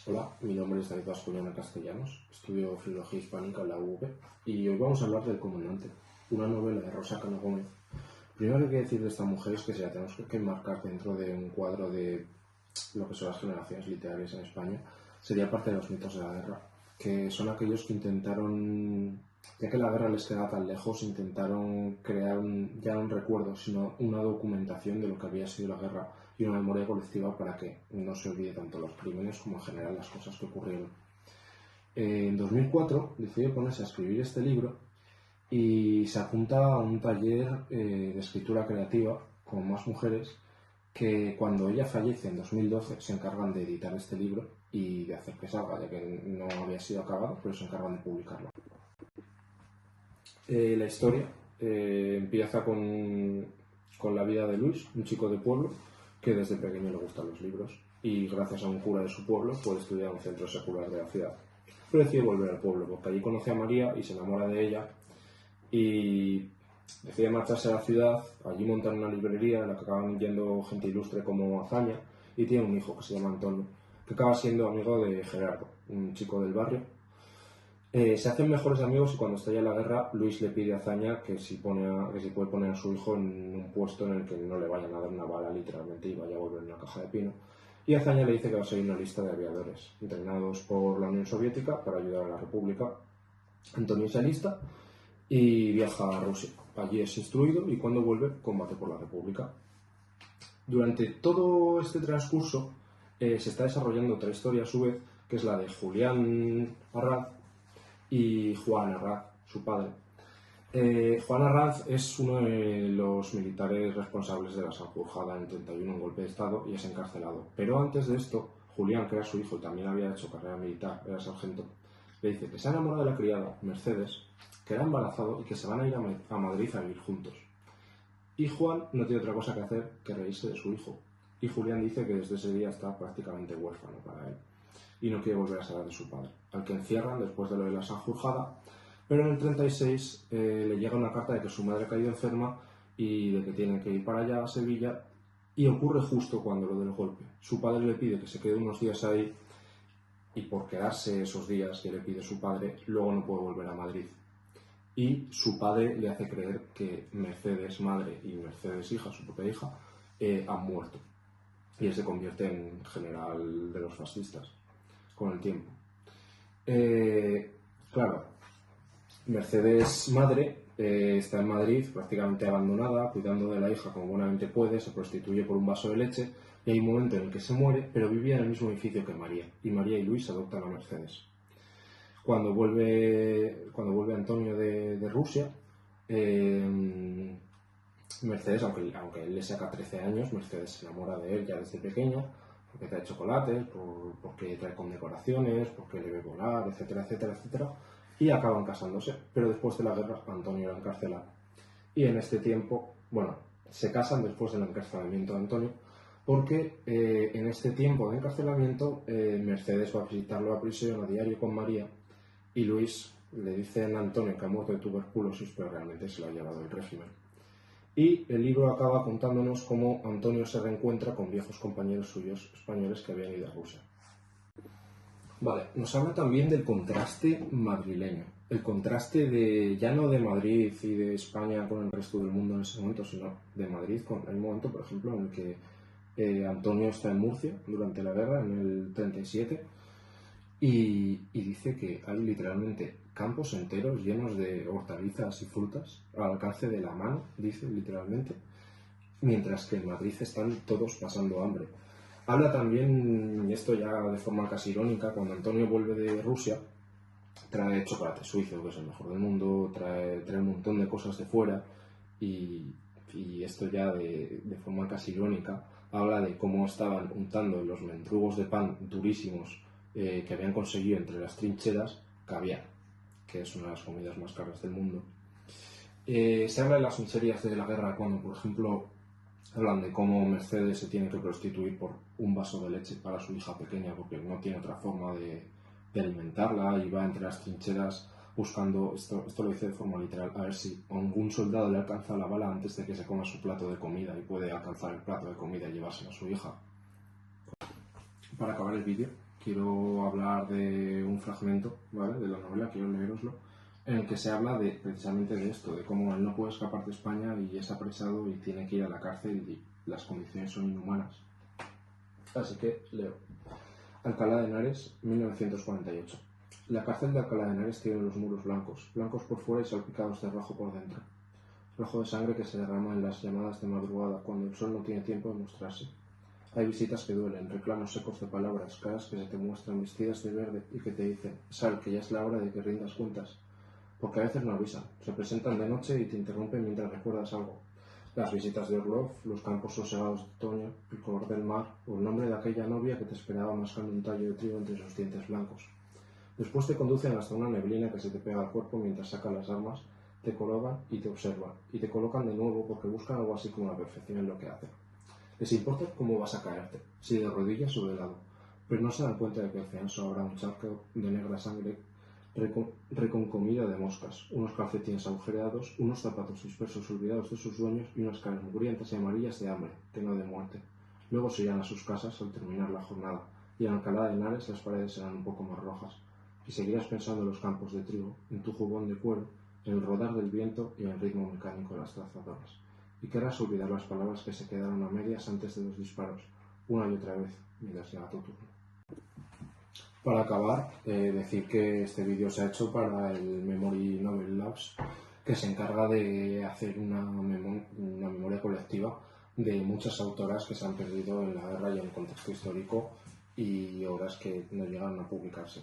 Hola, mi nombre es David Bascuñana Castellanos, estudio Filología Hispánica en la UV y hoy vamos a hablar del Comandante, una novela de Rosa Cano Gómez. Primero que hay que decir de esta mujer es que si la tenemos que enmarcar dentro de un cuadro de lo que son las generaciones literarias en España, sería parte de los mitos de la guerra, que son aquellos que intentaron, ya que la guerra les quedaba tan lejos, intentaron crear ya no un recuerdo, sino una documentación de lo que había sido la guerra y una memoria colectiva para que no se olvide tanto los crímenes como en general las cosas que ocurrieron. En 2004 decidió ponerse a escribir este libro y se apunta a un taller de escritura creativa con más mujeres que cuando ella fallece en 2012 se encargan de editar este libro y de hacer que salga, ya que no había sido acabado, pero se encargan de publicarlo. La historia empieza con la vida de Luis, un chico de pueblo que desde pequeño le gustan los libros y gracias a un cura de su pueblo puede estudiar en un centro secular de la ciudad. Pero decide volver al pueblo porque allí conoce a María y se enamora de ella y decide marcharse a la ciudad. Allí montan una librería en la que acaban yendo gente ilustre como Azaña y tiene un hijo que se llama Antonio, que acaba siendo amigo de Gerardo, un chico del barrio. Se hacen mejores amigos y cuando estalla la guerra, Luis le pide a Azaña que si puede poner a su hijo en un puesto en el que no le vayan a dar una bala literalmente y vaya a volver en una caja de pino. Y Azaña le dice que va a seguir una lista de aviadores entrenados por la Unión Soviética para ayudar a la República. Antonio se alista y viaja a Rusia. Allí es instruido y cuando vuelve combate por la República. Durante todo este transcurso se está desarrollando otra historia a su vez, que es la de Julián Arranz y Juan Arranz, su padre. Juan Arranz es uno de los militares responsables de la Sanjurjada en el 31, un golpe de estado, y es encarcelado. Pero antes de esto, Julián, que era su hijo y también había hecho carrera militar, era sargento, le dice que se ha enamorado de la criada, Mercedes, que era embarazado y que se van a ir a Madrid a vivir juntos. Y Juan no tiene otra cosa que hacer que reírse de su hijo. Y Julián dice que desde ese día está prácticamente huérfano para él y no quiere volver a saber de su padre, al que encierran después de lo de la Sanjurjada, pero en el 36 le llega una carta de que su madre ha caído enferma y de que tiene que ir para allá a Sevilla, y ocurre justo cuando lo del golpe. Su padre le pide que se quede unos días ahí y por quedarse esos días que le pide su padre, luego no puede volver a Madrid. Y su padre le hace creer que Mercedes madre y Mercedes hija, su propia hija, han muerto. Y él se convierte en general de los fascistas con el tiempo. Claro, Mercedes madre está en Madrid prácticamente abandonada, cuidando de la hija como buenamente puede, se prostituye por un vaso de leche y hay un momento en el que se muere, pero vivía en el mismo edificio que María, y María y Luis adoptan a Mercedes. Cuando vuelve Antonio de Rusia, Mercedes, aunque él le saca 13 años, Mercedes se enamora de él ya desde pequeña, porque trae chocolates, porque trae condecoraciones, porque le ve volar, etcétera, etcétera, etcétera, y acaban casándose. Pero después de la guerra, Antonio era encarcelado. Y en este tiempo, bueno, se casan después del encarcelamiento de Antonio, porque en este tiempo de encarcelamiento, Mercedes va a visitarlo a prisión a diario con María, y Luis le dice a Antonio que ha muerto de tuberculosis, pero realmente se lo ha llevado el régimen. Y el libro acaba contándonos cómo Antonio se reencuentra con viejos compañeros suyos españoles que habían ido a Rusia. Vale, nos habla también del contraste madrileño. El contraste ya no de Madrid y de España con el resto del mundo en ese momento, sino de Madrid con el momento, por ejemplo, en el que Antonio está en Murcia durante la guerra, en el 37, y dice que hay literalmente campos enteros llenos de hortalizas y frutas al alcance de la mano, dice literalmente, mientras que en Madrid están todos pasando hambre. Habla también, y esto ya de forma casi irónica, cuando Antonio vuelve de Rusia, trae chocolate suizo, que es el mejor del mundo, trae un montón de cosas de fuera, y esto ya de forma casi irónica, habla de cómo estaban untando los mendrugos de pan durísimos que habían conseguido entre las trincheras caviar, que es una de las comidas más caras del mundo. Se habla de las miserias de la guerra cuando, por ejemplo, hablan de cómo Mercedes se tiene que prostituir por un vaso de leche para su hija pequeña porque no tiene otra forma de alimentarla y va entre las trincheras buscando, esto lo dice de forma literal, a ver si a algún soldado le alcanza la bala antes de que se coma su plato de comida y puede alcanzar el plato de comida y llevárselo a su hija. Para acabar el vídeo, quiero hablar de un fragmento, ¿vale?, de la novela, quiero leeroslo, en el que se habla precisamente de esto, de cómo él no puede escapar de España y es apresado y tiene que ir a la cárcel y las condiciones son inhumanas. Así que leo. Alcalá de Henares, 1948. La cárcel de Alcalá de Henares tiene los muros blancos, blancos por fuera y salpicados de rojo por dentro. Rojo de sangre que se derrama en las llamadas de madrugada, cuando el sol no tiene tiempo de mostrarse. Hay visitas que duelen, reclamos secos de palabras, caras que se te muestran vestidas de verde y que te dicen, sal, que ya es la hora de que rindas cuentas. Porque a veces no avisan, se presentan de noche y te interrumpen mientras recuerdas algo. Las visitas de Orlov, los campos sosegados de otoño, el color del mar o el nombre de aquella novia que te esperaba mascando un tallo de trigo entre sus dientes blancos. Después te conducen hasta una neblina que se te pega al cuerpo mientras sacan las armas, te colocan y te observan, y te colocan de nuevo porque buscan algo así como la perfección en lo que hacen. Les importa cómo vas a caerte, si de rodillas o de lado, pero no se dan cuenta de que al final habrá un charco de negra sangre reconcomida de moscas, unos calcetines agujereados, unos zapatos dispersos olvidados de sus dueños y unas caras mugrientas y amarillas de hambre, que no de muerte. Luego se irán a sus casas al terminar la jornada, y en Alcalá de Henares las paredes serán un poco más rojas, y seguirás pensando en los campos de trigo, en tu jubón de cuero, en el rodar del viento y en el ritmo mecánico de las trazadoras. Y querrás olvidar las palabras que se quedaron a medias antes de los disparos, una y otra vez, mientras llega tu turno. Para acabar, decir que este vídeo se ha hecho para el Memory Novel Labs, que se encarga de hacer una memoria colectiva de muchas autoras que se han perdido en la guerra y en el contexto histórico y obras que no llegaron a publicarse.